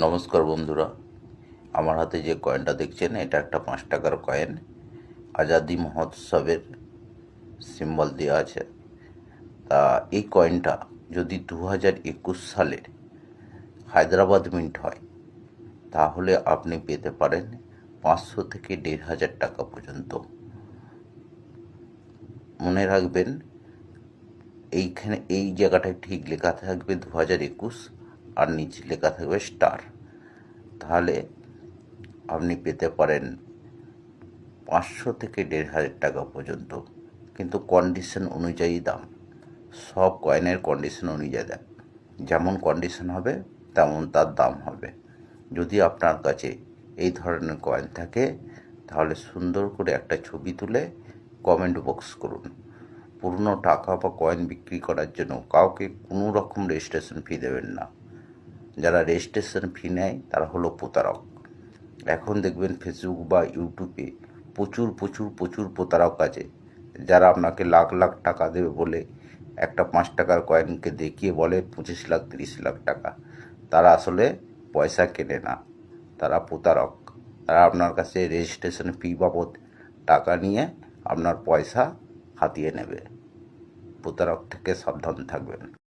নমস্কার বন্ধুরা, আমার হাতে যে কয়েনটা দেখছেন এটা একটা 5 টাকার কয়েন। আজাদি মহোৎসবের সিম্বল দেওয়া আছে। তা এই কয়েনটা যদি 2021 সালের হায়দ্রাবাদ মিন্ট হয় তাহলে আপনি পেতে পারেন 500 থেকে 1,500 টাকা পর্যন্ত। মনে রাখবেন, এইখানে এই জায়গাটায় ঠিক লেখা থাকবে 2021 আর নিচে লেখা থাকবে স্টার। তাহলে আপনি পেতে পারেন 500 থেকে 1,500 টাকা পর্যন্ত, কিন্তু কন্ডিশন অনুযায়ী দাম। সব কয়েনের কন্ডিশন অনুযায়ী দেয়, যেমন কন্ডিশন হবে তেমন তার দাম হবে। যদি আপনার কাছে এই ধরনের কয়েন থাকে তাহলে সুন্দর করে একটা ছবি তুলে কমেন্ট বক্স করুন। পুরনো টাকা বা কয়েন বিক্রি করার জন্য কাউকে কোনো রকম রেজিস্ট্রেশন ফি দেবেন না। যারা রেজিস্ট্রেশন ফি নেয় তারা হলো প্রতারক। এখন দেখবেন ফেসবুক বা ইউটিউবে প্রচুর প্রচুর প্রচুর প্রতারক আছে, যারা আপনাকে লাখ লাখ টাকা দেবে বলে একটা 5 টাকার কয়েনকে দেখিয়ে বলে 25 লাখ 30 লাখ টাকা। তারা আসলে পয়সা কেনে না, তারা প্রতারক। তারা আপনার কাছে রেজিস্ট্রেশন ফি বাবদ টাকা নিয়ে আপনার পয়সা হাতিয়ে নেবে। প্রতারক থেকে সাবধান থাকবেন।